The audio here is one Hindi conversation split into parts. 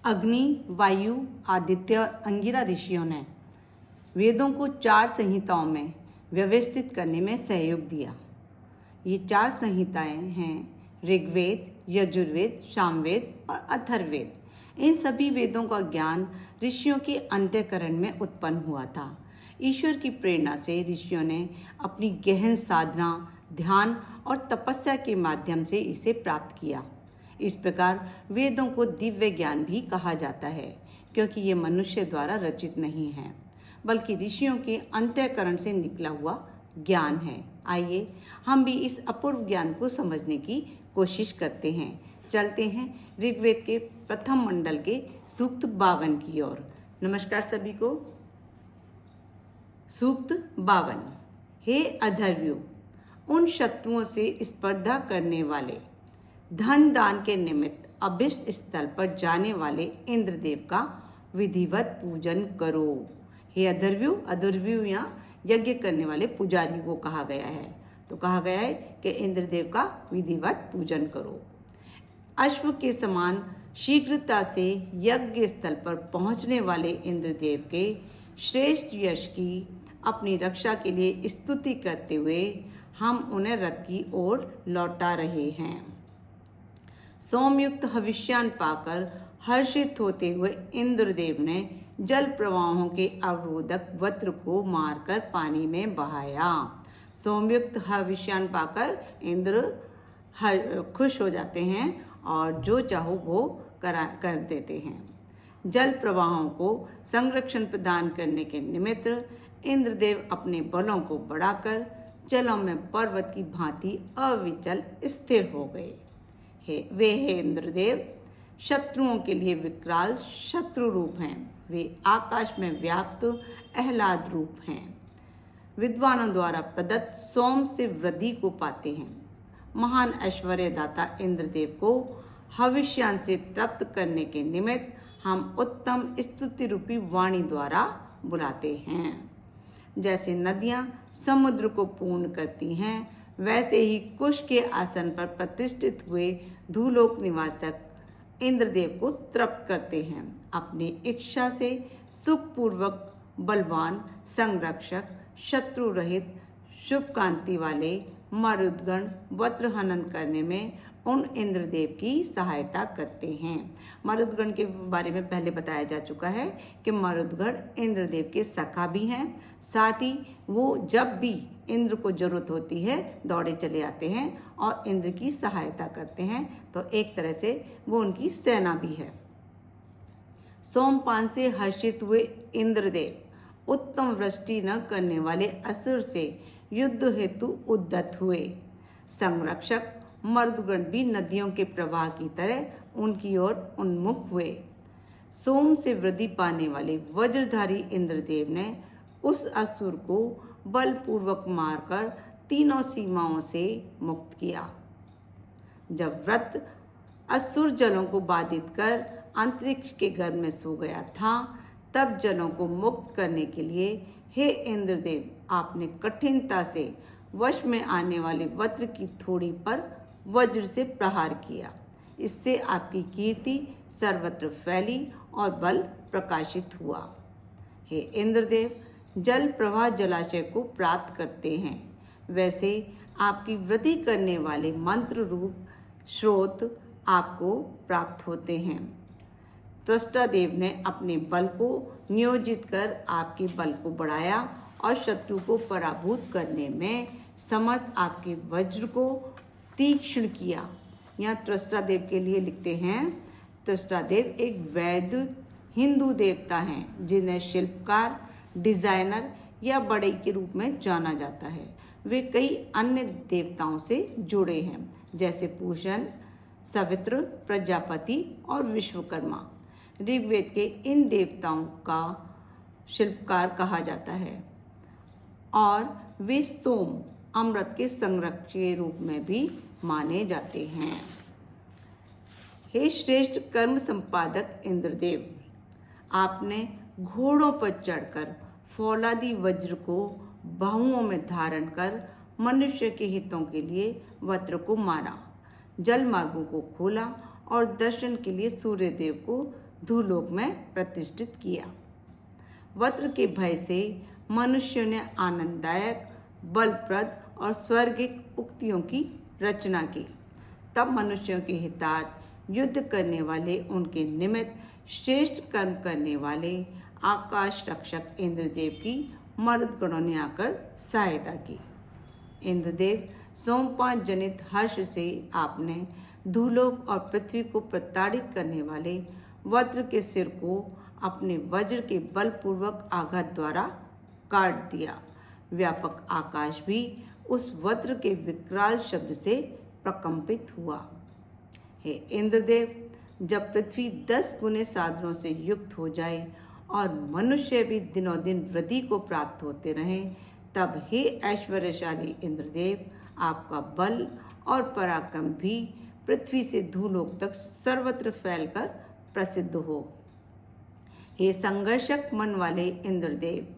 अग्नि, वायु, आदित्य और अंगिरा ऋषियों ने वेदों को 4 संहिताओं में व्यवस्थित करने में सहयोग दिया। ये 4 संहिताएं हैं ऋग्वेद, यजुर्वेद, सामवेद और अथर्ववेद। इन सभी वेदों का ज्ञान ऋषियों के अंतःकरण में उत्पन्न हुआ था। ईश्वर की प्रेरणा से ऋषियों ने अपनी गहन साधना, ध्यान और तपस्या के माध्यम से इसे प्राप्त किया। इस प्रकार वेदों को दिव्य ज्ञान भी कहा जाता है, क्योंकि ये मनुष्य द्वारा रचित नहीं है, बल्कि ऋषियों के अंतःकरण से निकला हुआ ज्ञान है। आइए हम भी इस अपूर्व ज्ञान को समझने की कोशिश करते हैं। चलते हैं ऋग्वेद के प्रथम मंडल के सूक्त 52 की ओर। नमस्कार सभी को। सूक्त 52। हे अधर्व्यु, उन शत्रुओं से स्पर्धा करने वाले, धन दान के निमित्त अभिष्ट स्थल पर जाने वाले इंद्रदेव का विधिवत पूजन करो। हे अधर्व्यु, अधर्व्यु यहाँ यज्ञ करने वाले पुजारी को कहा गया है। तो कहा गया है कि इंद्रदेव का विधिवत पूजन करो। अश्व के समान शीघ्रता से यज्ञ स्थल पर पहुंचने वाले इंद्रदेव के श्रेष्ठ यश की अपनी रक्षा के लिए स्तुति करते हुए हम उन्हें रथ की ओर लौटा रहे हैं। सोमयुक्त हविष्यान पाकर हर्षित होते हुए इंद्रदेव ने जल प्रवाहों के अवरोधक वज्र को मारकर पानी में बहाया। सोमयुक्त हविष्यान पाकर इंद्र खुश हो जाते हैं और जो चाहो वो कर देते हैं। जल प्रवाहों को संरक्षण प्रदान करने के निमित्त इंद्रदेव अपने बलों को बढ़ाकर जलों में पर्वत की भांति अविचल स्थिर हो गए। वे इंद्रदेव शत्रुओं के लिए विकराल शत्रु रूप हैं। वे आकाश में व्याप्त आह्लाद रूप हैं। विद्वानों द्वारा प्रदत्त सोम से वृद्धि को पाते हैं। महान ऐश्वर्यदाता इंद्रदेव को हविष्यान से तृप्त करने के निमित्त हम उत्तम स्तुति रूपी वाणी द्वारा बुलाते हैं। जैसे नदियां समुद्र को पूर्ण करती हैं, वैसे ही कुश के आसन पर प्रतिष्ठित हुए धूलोक निवासक इंद्रदेव को तृप्त करते हैं। अपनी इच्छा से सुखपूर्वक बलवान, संरक्षक, शत्रु रहित, शुभ कांति वाले मरुदगण वज्र हनन करने में उन इंद्रदेव की सहायता करते हैं। मरुदगण के बारे में पहले बताया जा चुका है कि मरुदगण इंद्रदेव के सखा भी हैं, साथ ही वो जब भी इंद्र को जरूरत होती है दौड़े चले आते हैं और इंद्र की सहायता करते हैं। तो एक तरह से वो उनकी सेना भी है। सोमपान से हर्षित हुए इंद्रदेव उत्तम वृष्टि न करने वाले असुर से युद्ध हेतु उद्यत हुए। संरक्षक मर्दगण भी नदियों के प्रवाह की तरह उनकी ओर उन्मुख हुए। सोम से वृद्धि पाने वाले वज्रधारी इंद्रदेव ने उस असुर को बलपूर्वक मारकर तीनों सीमाओं से मुक्त किया। जब व्रत असुर जलों को बाधित कर अंतरिक्ष के गर्भ में सो गया था, तब जलों को मुक्त करने के लिए हे इंद्रदेव, आपने कठिनता से वश में आने वाले वज्र की थोड़ी पर वज्र से प्रहार किया। इससे आपकी कीर्ति सर्वत्र फैली और बल प्रकाशित हुआ। हे इंद्रदेव, जल प्रवाह जलाशय को प्राप्त करते हैं, वैसे आपकी वृद्धि करने वाले मंत्र रूप स्रोत आपको प्राप्त होते हैं। त्वष्टा देव ने अपने बल को नियोजित कर आपके बल को बढ़ाया और शत्रु को पराभूत करने में समर्थ आपके वज्र को तीक्ष्ण किया। यहाँ त्वष्टा देव के लिए लिखते हैं, त्वष्टा देव एक वैदिक हिंदू देवता हैं जिन्हें शिल्पकार, डिजाइनर या बढ़ई के रूप में जाना जाता है। वे कई अन्य देवताओं से जुड़े हैं, जैसे पूषण, सवित्र, प्रजापति और विश्वकर्मा। ऋग्वेद के इन देवताओं का शिल्पकार कहा जाता है और वे सोम, अमृत के संरक्षक के रूप में भी माने जाते हैं। हे श्रेष्ठ कर्म संपादक इंद्रदेव, आपने घोड़ों पर चढ़कर फौलादी वज्र को बाहुओं में धारण कर मनुष्य के हितों के लिए वज्र को मारा, जल मार्गों को खोला और दर्शन के लिए सूर्यदेव को धूलोक में प्रतिष्ठित किया। वज्र के भय से मनुष्यों ने आनंददायक, बलप्रद और स्वर्गिक उक्तियों की रचना की। तब मनुष्यों के हितार्थ युद्ध करने वाले, उनके निमित्त श्रेष्ठ कर्म करने वाले आकाश रक्षक इंद्रदेव की मरुदगणों ने आकर सहायता की। इंद्रदेव सोमपान जनित हर्ष से आपने धूलोक और पृथ्वी को प्रताड़ित करने वाले वज्र के सिर को अपने वज्र के बलपूर्वक आघात द्वारा काट दिया। व्यापक आकाश भी उस वज्र के विकराल शब्द से प्रकंपित हुआ। हे इंद्रदेव, जब पृथ्वी 10 गुने साधनों से युक्त हो जाए और मनुष्य भी दिनों दिन वृद्धि को प्राप्त होते रहें, तब हे ऐश्वर्यशाली इंद्रदेव, आपका बल और पराक्रम भी पृथ्वी से धूलोक तक सर्वत्र फैलकर प्रसिद्ध हो। हे संघर्षक मन वाले इंद्रदेव,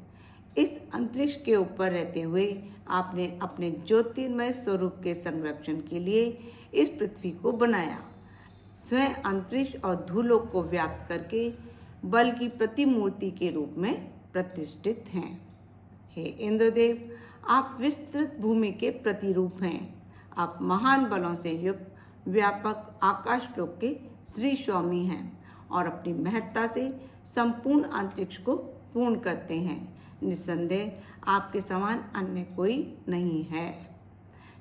इस अंतरिक्ष के ऊपर रहते हुए आपने अपने ज्योतिर्मय स्वरूप के संरक्षण के लिए इस पृथ्वी को बनाया। स्वयं अंतरिक्ष और धूलोक को व्याप्त करके बल की प्रतिमूर्ति के रूप में प्रतिष्ठित हैं। हे इंद्रदेव, आप विस्तृत भूमि के प्रतिरूप हैं। आप महान बलों से युक्त व्यापक आकाशलोक के श्री स्वामी हैं और अपनी महत्ता से संपूर्ण अंतरिक्ष को पूर्ण करते हैं। निस्संदेह आपके समान अन्य कोई नहीं है।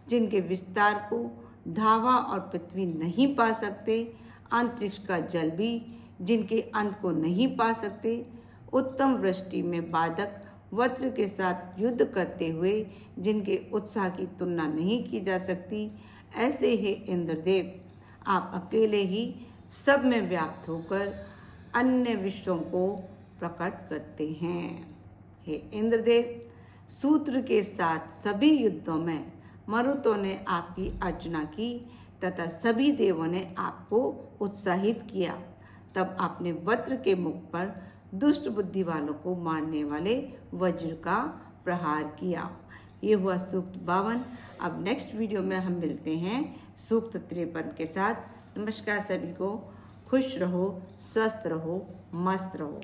जिनके विस्तार को धावा और पृथ्वी नहीं पा सकते, अंतरिक्ष का जल भी जिनके अंत को नहीं पा सकते, उत्तम वृष्टि में बाधक वज्र के साथ युद्ध करते हुए जिनके उत्साह की तुलना नहीं की जा सकती, ऐसे ही इंद्रदेव, आप अकेले ही सब में व्याप्त होकर अन्य विश्वों को प्रकट करते हैं। हे इंद्रदेव, सूत्र के साथ सभी युद्धों में मरुतों ने आपकी अर्चना की तथा सभी देवों ने आपको उत्साहित किया। तब आपने वज्र के मुख पर दुष्ट बुद्धि वालों को मारने वाले वज्र का प्रहार किया। ये हुआ सूक्त 52। अब नेक्स्ट वीडियो में हम मिलते हैं सूक्त 53 के साथ। नमस्कार सभी को, खुश रहो, स्वस्थ रहो, मस्त रहो।